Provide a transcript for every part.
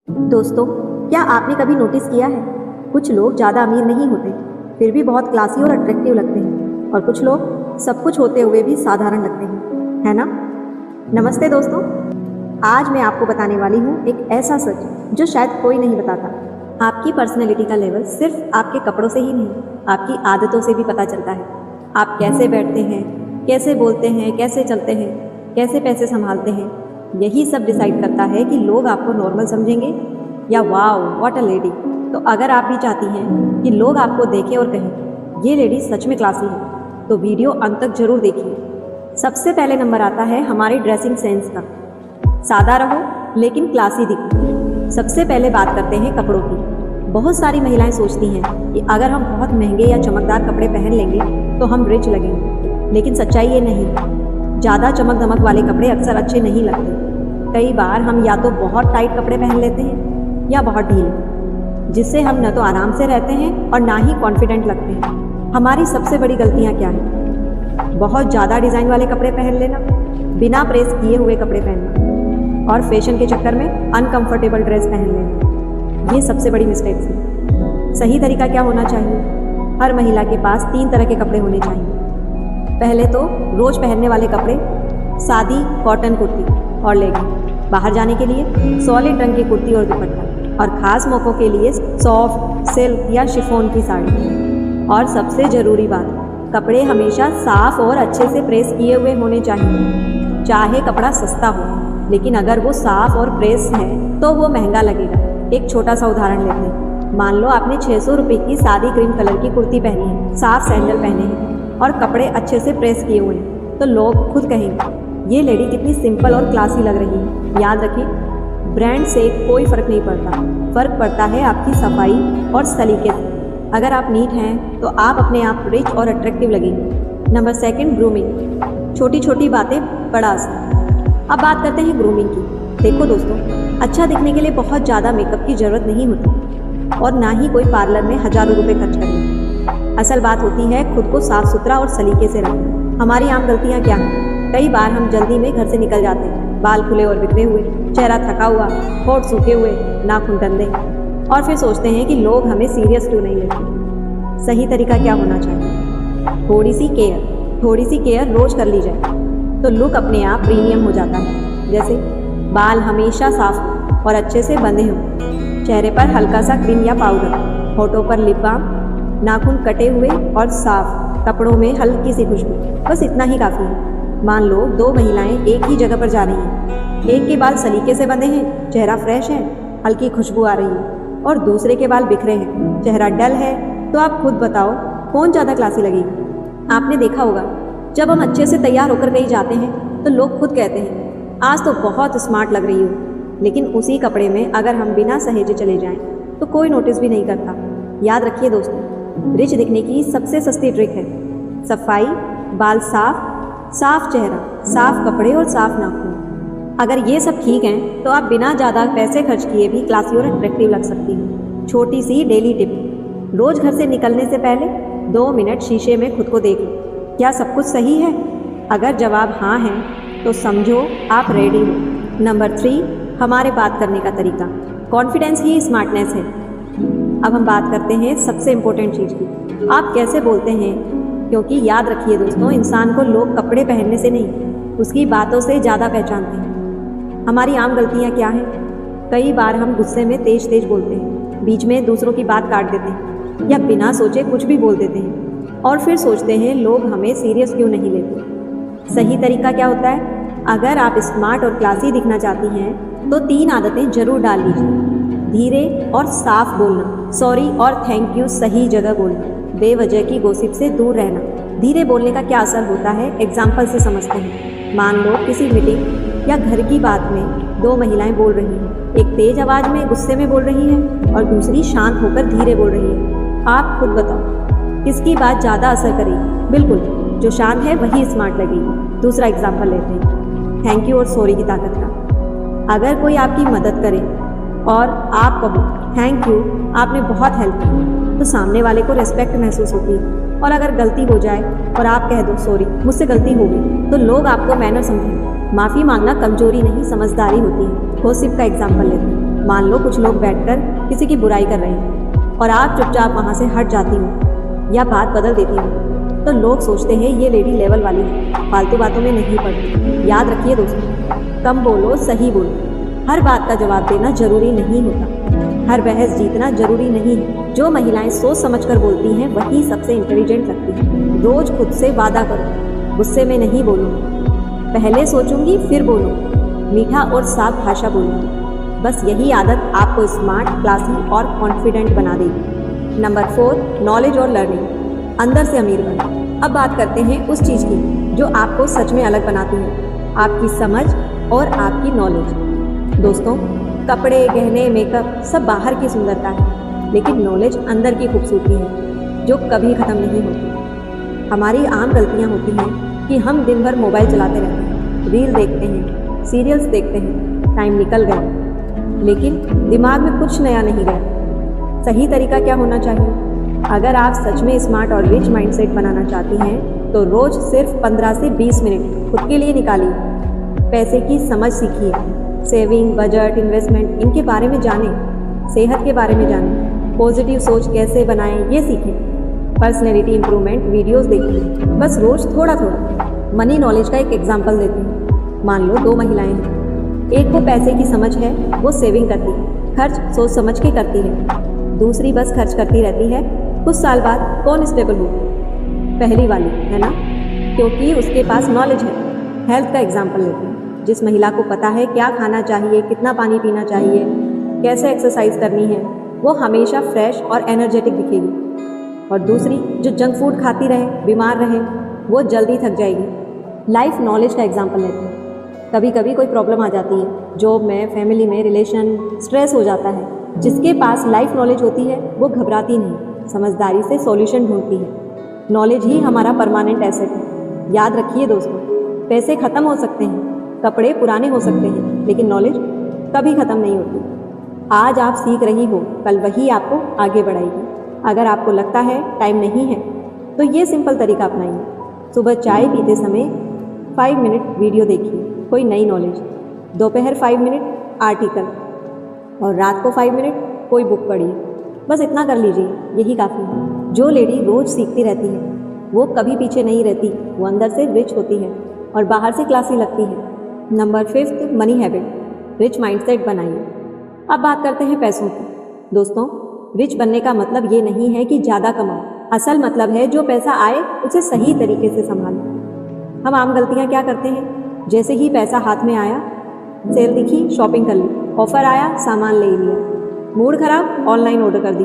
दोस्तों, क्या आपने कभी नोटिस किया है कुछ लोग ज़्यादा अमीर नहीं होते फिर भी बहुत क्लासी और अट्रैक्टिव लगते हैं, और कुछ लोग सब कुछ होते हुए भी साधारण लगते हैं, है ना। नमस्ते दोस्तों, आज मैं आपको बताने वाली हूँ एक ऐसा सच जो शायद कोई नहीं बताता। आपकी पर्सनैलिटी का लेवल सिर्फ आपके कपड़ों से ही नहीं, आपकी आदतों से भी पता चलता है। आप कैसे बैठते हैं, कैसे बोलते हैं, कैसे चलते हैं, कैसे पैसे संभालते हैं, यही सब डिसाइड करता है कि लोग आपको नॉर्मल समझेंगे या वाओ व्हाट अ लेडी। तो अगर आप भी चाहती हैं कि लोग आपको देखें और कहें ये लेडी सच में क्लासी है, तो वीडियो अंत तक जरूर देखिए। सबसे पहले नंबर आता है हमारे ड्रेसिंग सेंस का। सादा रहो लेकिन क्लासी दिखो। सबसे पहले बात करते हैं कपड़ों की। बहुत सारी महिलाएं सोचती हैं कि अगर हम बहुत महंगे या चमकदार कपड़े पहन लेंगे तो हम रिच लगेंगे, लेकिन सच्चाई ये नहीं। ज़्यादा चमक दमक वाले कपड़े अक्सर अच्छे नहीं लगते। कई बार हम या तो बहुत टाइट कपड़े पहन लेते हैं या बहुत ढीले, जिससे हम न तो आराम से रहते हैं और ना ही कॉन्फिडेंट लगते हैं। हमारी सबसे बड़ी गलतियाँ क्या हैं? बहुत ज़्यादा डिज़ाइन वाले कपड़े पहन लेना, बिना प्रेस किए हुए कपड़े पहनना और फैशन के चक्कर में अनकंफर्टेबल ड्रेस पहन लेना, ये सबसे बड़ी मिस्टेक्स है। सही तरीका क्या होना चाहिए? हर महिला के पास 3 तरह के कपड़े होने चाहिए। पहले तो रोज़ पहनने वाले कपड़े, सादी कॉटन कुर्ती और लेगिंग। बाहर जाने के लिए सॉलिड रंग की कुर्ती और दुपट्टा, और ख़ास मौक़ों के लिए सॉफ्ट सिल्क या शिफॉन की साड़ी। और सबसे ज़रूरी बात, कपड़े हमेशा साफ़ और अच्छे से प्रेस किए हुए होने चाहिए। चाहे कपड़ा सस्ता हो, लेकिन अगर वो साफ़ और प्रेस है तो वो महंगा लगेगा। एक छोटा सा उदाहरण लेते हैं। मान लो आपने 600 रुपये की सादी क्रीम कलर की कुर्ती पहनी है, साफ सैंडल पहने हैं और कपड़े अच्छे से प्रेस किए हुए हैं, तो लोग खुद कहेंगे ये लेडी कितनी सिंपल और क्लासी लग रही है। याद रखिए, ब्रांड से कोई फ़र्क नहीं पड़ता, फ़र्क पड़ता है आपकी सफाई और सलीके से। अगर आप नीट हैं तो आप अपने आप रिच और अट्रैक्टिव लगेंगे। Number 2, grooming. छोटी छोटी बातें बड़ा असर। अब बात करते हैं ग्रूमिंग की। देखो दोस्तों, अच्छा दिखने के लिए बहुत ज़्यादा मेकअप की ज़रूरत नहीं होती और ना ही कोई पार्लर में हज़ारों रुपये खर्च करने। असल बात होती है खुद को साफ़ सुथरा और सलीके से रखना। हमारी आम गलतियाँ क्या हैं? कई बार हम जल्दी में घर से निकल जाते हैं, बाल खुले और बिखरे हुए, चेहरा थका हुआ, होंठ सूखे हुए, नाखून गंदे, और फिर सोचते हैं कि लोग हमें सीरियस क्यों नहीं लेते। सही तरीका क्या होना चाहिए? थोड़ी सी केयर रोज़ कर ली जाए तो लुक अपने आप प्रीमियम हो जाता है। जैसे बाल हमेशा साफ हो और अच्छे से बंधे हों, चेहरे पर हल्का सा क्रीम या पाउडर, होठों पर लिप बाम, नाखून कटे हुए और साफ, कपड़ों में हल्की सी खुशबू, बस इतना ही काफ़ी है। मान लो 2 महिलाएं एक ही जगह पर जा रही हैं। एक के बाल सलीके से बंधे हैं, चेहरा फ्रेश है, हल्की खुशबू आ रही है, और दूसरे के बाल बिखरे हैं, चेहरा डल है। तो आप खुद बताओ कौन ज़्यादा क्लासी लगेगी? आपने देखा होगा जब हम अच्छे से तैयार होकर कहीं जाते हैं तो लोग खुद कहते हैं आज तो बहुत स्मार्ट लग रही हो, लेकिन उसी कपड़े में अगर हम बिना सहेजे चले जाएं तो कोई नोटिस भी नहीं करता। याद रखिए दोस्तों, रिच दिखने की सबसे सस्ती ट्रिक है सफाई, बाल साफ चेहरा, साफ कपड़े और साफ नाखून। अगर ये सब ठीक हैं तो आप बिना ज़्यादा पैसे खर्च किए भी क्लासी और अट्रैक्टिव लग सकती हैं। छोटी सी डेली टिप, रोज़ घर से निकलने से पहले 2 मिनट शीशे में खुद को देख लो, क्या सब कुछ सही है? अगर जवाब हाँ है तो समझो आप रेडी हो। नंबर 3, हमारे बात करने का तरीका। कॉन्फिडेंस ही स्मार्टनेस है। अब हम बात करते हैं सबसे इम्पोर्टेंट चीज़ की, आप कैसे बोलते हैं। क्योंकि याद रखिए दोस्तों, इंसान को लोग कपड़े पहनने से नहीं, उसकी बातों से ज़्यादा पहचानते हैं। हमारी आम गलतियाँ क्या हैं? कई बार हम गुस्से में तेज बोलते हैं, बीच में दूसरों की बात काट देते हैं या बिना सोचे कुछ भी बोल देते हैं, और फिर सोचते हैं लोग हमें सीरियस क्यों नहीं लेते। सही तरीका क्या होता है? अगर आप स्मार्ट और क्लासी दिखना चाहती हैं तो 3 आदतें जरूर डाल लीजिए। धीरे और साफ बोलना, सॉरी और थैंक यू सही जगह बोलना, बेवजह की गॉसिप से दूर रहना। धीरे बोलने का क्या असर होता है एग्जाम्पल से समझते हैं। मान लो किसी मीटिंग या घर की बात में 2 महिलाएं बोल रही हैं, एक तेज आवाज़ में गुस्से में बोल रही है और दूसरी शांत होकर धीरे बोल रही है। आप खुद बताओ किसकी बात ज़्यादा असर करेगी? बिल्कुल, जो शांत है वही स्मार्ट लगेगी। दूसरा एग्जाम्पल लेते हैं, थैंक यू और सॉरी की ताकत का। अगर कोई आपकी मदद करे और आप कहो थैंक यू, आपने बहुत हेल्प की, तो सामने वाले को रिस्पेक्ट महसूस होती है। और अगर गलती हो जाए और आप कह दो सॉरी मुझसे गलती हो गई, तो लोग आपको मैनर समझेंगे। माफ़ी मांगना कमजोरी नहीं, समझदारी होती है। गॉसिप का एग्जाम्पल लेते हैं। मान लो कुछ लोग बैठकर किसी की बुराई कर रहे हैं और आप चुपचाप वहाँ से हट जाती हो या बात बदल देती हो, तो लोग सोचते हैं ये लेडी लेवल वाली है, फालतू बातों में नहीं पड़ती। याद रखिए दोस्तों, कम बोलो, सही बोलो। हर बात का जवाब देना जरूरी नहीं होता, हर बहस जीतना जरूरी नहीं है। जो महिलाएं सोच समझकर बोलती हैं वही सबसे इंटेलिजेंट लगती हैं। रोज खुद से वादा करो, गुस्से में नहीं बोलो, पहले सोचूंगी फिर बोलूँ, मीठा और साफ भाषा बोलूँगी। बस यही आदत आपको स्मार्ट, क्लासी और कॉन्फिडेंट बना देगी। नंबर 4, नॉलेज और लर्निंग, अंदर से अमीर बनो। अब बात करते हैं उस चीज़ की जो आपको सच में अलग बनाती है, आपकी समझ और आपकी नॉलेज। दोस्तों, कपड़े, गहने, मेकअप सब बाहर की सुंदरता है, लेकिन नॉलेज अंदर की खूबसूरती है जो कभी ख़त्म नहीं होती। हमारी आम गलतियाँ होती हैं कि हम दिन भर मोबाइल चलाते रहते हैं, रील देखते हैं, सीरियल्स देखते हैं, टाइम निकल गया, लेकिन दिमाग में कुछ नया नहीं गया। सही तरीका क्या होना चाहिए? अगर आप सच में स्मार्ट और रिच माइंडसेट बनाना चाहती हैं तो रोज़ सिर्फ 15 से 20 मिनट खुद के लिए निकालिए। पैसे की समझ सीखिए, सेविंग, बजट, इन्वेस्टमेंट इनके बारे में जानें, सेहत के बारे में जानें, पॉजिटिव सोच कैसे बनाएं ये सीखें, पर्सनैलिटी इंप्रूवमेंट वीडियोस देखिए। बस रोज़ थोड़ा थोड़ा। मनी नॉलेज का एक एग्जाम्पल देते हैं। मान लो 2 महिलाएं हैं, एक को पैसे की समझ है, वो सेविंग करती है, खर्च सोच समझ के करती है। दूसरी बस खर्च करती रहती है। कुछ साल बाद कौन स्टेबल हो? पहली वाली, है ना? क्योंकि उसके पास नॉलेज है। हेल्थ का एग्जाम्पल लेते हैं। जिस महिला को पता है क्या खाना चाहिए, कितना पानी पीना चाहिए, कैसे एक्सरसाइज करनी है, वो हमेशा फ्रेश और एनर्जेटिक दिखेगी। और दूसरी जो जंक फूड खाती रहे, बीमार रहे, वो जल्दी थक जाएगी। लाइफ नॉलेज का एग्जाम्पल लेते हैं। कभी कभी कोई प्रॉब्लम आ जाती है, जॉब में, फैमिली में, रिलेशन, स्ट्रेस हो जाता है। जिसके पास लाइफ नॉलेज होती है वो घबराती नहीं, समझदारी से सॉल्यूशन ढूंढती है। नॉलेज ही हमारा परमानेंट एसेट है। याद रखिए दोस्तों, पैसे ख़त्म हो सकते हैं, कपड़े पुराने हो सकते हैं, लेकिन नॉलेज कभी ख़त्म नहीं होती। आज आप सीख रही हो, कल वही आपको आगे बढ़ाएगी। अगर आपको लगता है टाइम नहीं है तो ये सिंपल तरीका अपनाइए। सुबह चाय पीते समय 5 मिनट वीडियो देखिए, कोई नई नॉलेज। दोपहर 5 मिनट आर्टिकल, और रात को 5 मिनट कोई बुक पढ़िए। बस इतना कर लीजिए, यही काफ़ी है। जो लेडी रोज़ सीखती रहती है वो कभी पीछे नहीं रहती, वो अंदर से रिच होती है और बाहर से क्लासी लगती है। Number 5, money habit, rich mindset बनाइए। अब बात करते हैं पैसों की। दोस्तों, रिच बनने का मतलब ये नहीं है कि ज़्यादा कमाओ, असल मतलब है जो पैसा आए उसे सही तरीके से संभालो। हम आम गलतियाँ क्या करते हैं? जैसे ही पैसा हाथ में आया, सेल दिखी, शॉपिंग कर ली, ऑफर आया, सामान ले लिया, मूड खराब, ऑनलाइन ऑर्डर कर दी,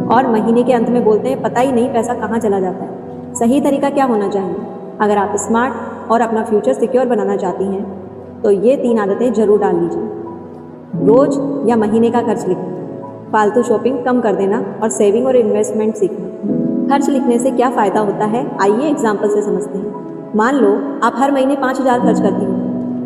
और महीने के अंत में बोलते हैं पता ही नहीं पैसा कहाँ चला जाता है। सही तरीका क्या होना चाहिए? अगर आप स्मार्ट और अपना फ्यूचर सिक्योर बनाना चाहती हैं तो ये 3 आदतें जरूर डाल लीजिए। रोज या महीने का खर्च लिखना, फालतू शॉपिंग कम कर देना और सेविंग और इन्वेस्टमेंट सीखना। खर्च लिखने से क्या फ़ायदा होता है, आइए एग्जाम्पल से समझते हैं। मान लो आप हर महीने 5,000 खर्च करती हो,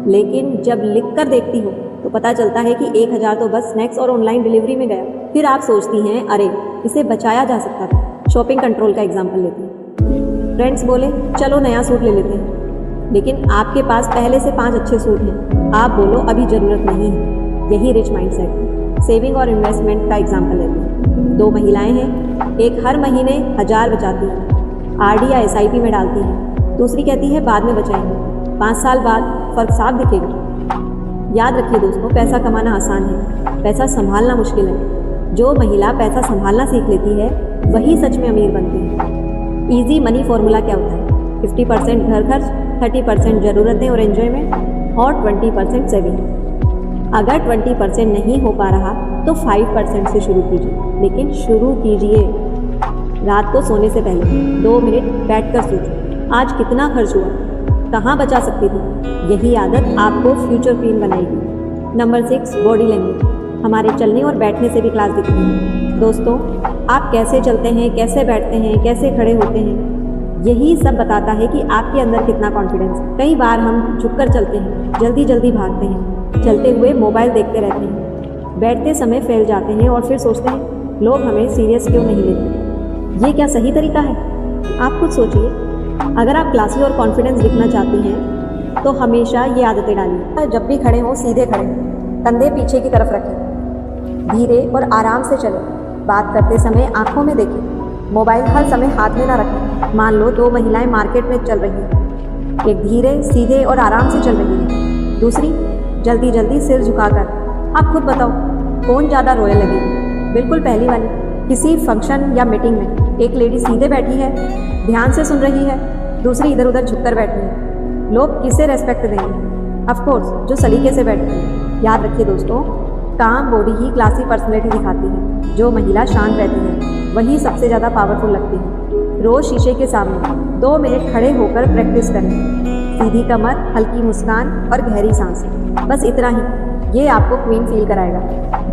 लेकिन जब लिख कर देखती हो तो पता चलता है कि 1,000 तो बस स्नैक्स और ऑनलाइन डिलीवरी में गया। फिर आप सोचती हैं अरे इसे बचाया जा सकता था। शॉपिंग कंट्रोल का एग्जाम्पल लेते हैं। फ्रेंड्स बोले चलो नया सूट ले लेते हैं, लेकिन आपके पास पहले से 5 अच्छे सूट हैं, आप बोलो अभी ज़रूरत नहीं है। यही रिच माइंडसेट है। सेविंग और इन्वेस्टमेंट का एग्जाम्पल लेते हैं। 2 महिलाएं हैं, एक हर महीने 1000 बचाती है, RD या SIP में डालती है, दूसरी कहती है बाद में बचाएंगे। 5 साल बाद फर्क साफ दिखेगा। याद रखिए दोस्तों, पैसा कमाना आसान है, पैसा संभालना मुश्किल है। जो महिला पैसा संभालना सीख लेती है वही सच में अमीर बनती है। इजी मनी फॉर्मूला क्या होता है? 50% घर खर्च, 30% ज़रूरतें और एंजॉयमेंट, और 20% सेविंग। अगर 20% नहीं हो पा रहा तो 5% से शुरू कीजिए, लेकिन शुरू कीजिए। रात को सोने से पहले 2 मिनट बैठकर सोचो आज कितना खर्च हुआ, कहाँ बचा सकती थी। यही आदत आपको फ्यूचर क्लीन बनाएगी। नंबर 6, बॉडी लैंग्वेज, हमारे चलने और बैठने से भी क्लास दिखती है। दोस्तों, आप कैसे चलते हैं, कैसे बैठते हैं, कैसे खड़े होते हैं, यही सब बताता है कि आपके अंदर कितना कॉन्फिडेंस है। कई बार हम झुककर चलते हैं, जल्दी जल्दी भागते हैं, चलते हुए मोबाइल देखते रहते हैं, बैठते समय फैल जाते हैं और फिर सोचते हैं लोग हमें सीरियस क्यों नहीं लेते। ये क्या सही तरीका है? आप खुद सोचिए। अगर आप क्लासी और कॉन्फिडेंस दिखना चाहती हैं तो हमेशा ये आदतें डालिए। जब भी खड़े हों सीधे खड़े, कंधे पीछे की तरफ रखें, धीरे और आराम से चलें। बात करते समय आंखों में देखें। मोबाइल हर समय हाथ में ना रखें। मान लो 2 महिलाएं मार्केट में चल रही हैं। एक धीरे, सीधे और आराम से चल रही है, दूसरी जल्दी जल्दी सिर झुकाकर। आप खुद बताओ कौन ज़्यादा रॉयल लगेगी? बिल्कुल पहली वाली। किसी फंक्शन या मीटिंग में एक लेडी सीधे बैठी है, ध्यान से सुन रही है, दूसरी इधर उधर झुककर बैठी है। लोग किसे रेस्पेक्ट देंगे? ऑफ कोर्स जो सलीके से बैठती है। याद रखिए दोस्तों, काम बॉडी ही क्लासी पर्सनैलिटी दिखाती है। जो महिला शांत रहती है वही सबसे ज़्यादा पावरफुल लगती है। रोज़ शीशे के सामने 2 मिनट खड़े होकर प्रैक्टिस करें। सीधी कमर, हल्की मुस्कान और गहरी सांस, बस इतना ही, ये आपको क्वीन फील कराएगा।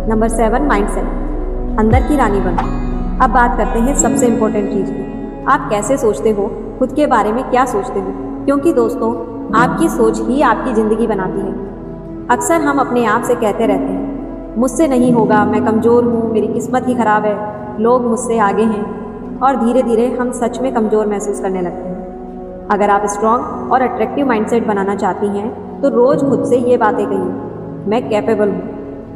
Number 7, mindset. अंदर की रानी बनो। अब बात करते हैं सबसे इम्पोर्टेंट चीज़ की। आप कैसे सोचते हो, खुद के बारे में क्या सोचते हो? क्योंकि दोस्तों, आपकी सोच ही आपकी ज़िंदगी बनाती है। अक्सर हम अपने आप से कहते रहते हैं, मुझसे नहीं होगा, मैं कमज़ोर हूँ, मेरी किस्मत ही ख़राब है, लोग मुझसे आगे हैं, और धीरे धीरे हम सच में कमज़ोर महसूस करने लगते हैं। अगर आप स्ट्रॉन्ग और अट्रैक्टिव माइंडसेट बनाना चाहती हैं तो रोज़ खुद से ये बातें कहिए, मैं कैपेबल हूँ,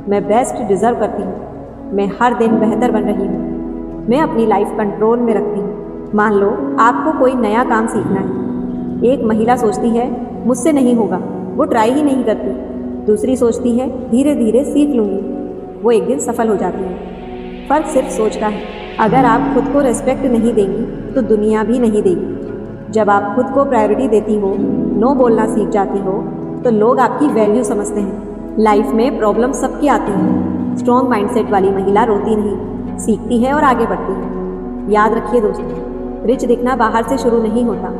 मैं बेस्ट डिज़र्व करती हूँ, मैं हर दिन बेहतर बन रही हूँ, मैं अपनी लाइफ कंट्रोल में रखती हूँ। मान लो आपको कोई नया काम सीखना है। एक महिला सोचती है मुझसे नहीं होगा, वो ट्राई ही नहीं करती। दूसरी सोचती है धीरे धीरे सीख लूँगी, वो एक दिन सफल हो जाती है। फ़र्क सिर्फ सोच का है। अगर आप खुद को रेस्पेक्ट नहीं देंगी तो दुनिया भी नहीं देगी। जब आप खुद को प्रायोरिटी देती हो, नो बोलना सीख जाती हो, तो लोग आपकी वैल्यू समझते हैं। लाइफ में प्रॉब्लम सबकी आती है। स्ट्रॉन्ग माइंडसेट वाली महिला रोती नहीं, सीखती है और आगे बढ़ती है। याद रखिए दोस्तों, रिच दिखना बाहर से शुरू नहीं होता,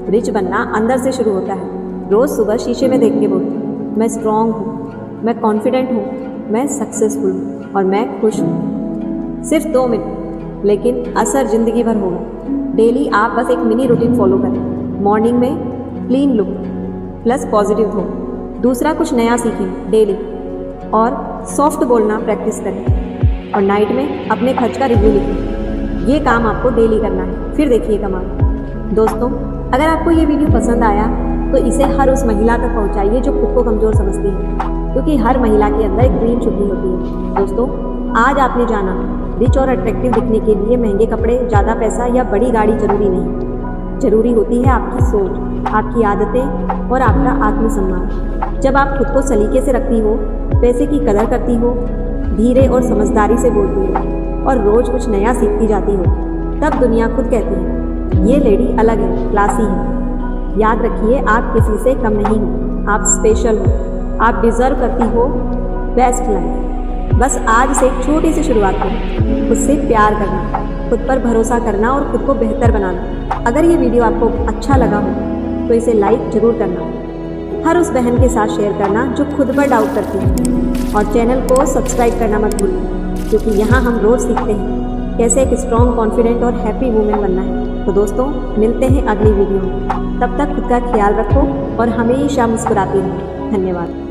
रिच बनना अंदर से शुरू होता है। रोज़ सुबह शीशे में देख के बोलती, मैं स्ट्रॉन्ग हूँ, मैं कॉन्फिडेंट हूँ, मैं सक्सेसफुल हूँ और मैं खुश हूँ। सिर्फ 2 मिनट, लेकिन असर ज़िंदगी भर होगा। डेली आप बस एक मिनी रूटीन फॉलो करें। मॉर्निंग में क्लीन लुक प्लस पॉजिटिव हो। दूसरा कुछ नया सीखें डेली, और सॉफ्ट बोलना प्रैक्टिस करें। और नाइट में अपने खर्च का रिव्यू लिखें। ये काम आपको डेली करना है, फिर देखिए कमाल। दोस्तों, अगर आपको ये वीडियो पसंद आया तो इसे हर उस महिला तक पहुंचाइए जो खुद को कमज़ोर समझती है, क्योंकि हर महिला के अंदर एक ड्रीम छुपी होती है। दोस्तों, आज आपने जाना, रिच और अट्रैक्टिव दिखने के लिए महंगे कपड़े, ज़्यादा पैसा या बड़ी गाड़ी जरूरी नहीं। जरूरी होती है आपकी सोच, आपकी आदतें और आपका आत्मसम्मान। जब आप खुद को सलीके से रखती हो, पैसे की कदर करती हो, धीरे और समझदारी से बोलती हो और रोज़ कुछ नया सीखती जाती हो, तब दुनिया खुद कहती है ये लेडी अलग है, क्लासी है। याद रखिए, आप किसी से कम नहीं हो, आप स्पेशल हो, आप डिज़र्व करती हो बेस्ट लाइफ। बस आज से एक छोटी सी शुरुआत करें, खुद से प्यार करना, खुद पर भरोसा करना और खुद को बेहतर बनाना। अगर ये वीडियो आपको अच्छा लगा हो तो इसे लाइक ज़रूर करना, हर उस बहन के साथ शेयर करना जो खुद पर डाउट करती है, और चैनल को सब्सक्राइब करना मत भूलिए, क्योंकि यहाँ हम रोज़ सीखते हैं कैसे एक स्ट्रॉन्ग, कॉन्फिडेंट और हैप्पी वूमेन बनना है। तो दोस्तों, मिलते हैं अगली वीडियो में। तब तक खुद का ख्याल रखो और हमेशा मुस्कुराती रहो। धन्यवाद।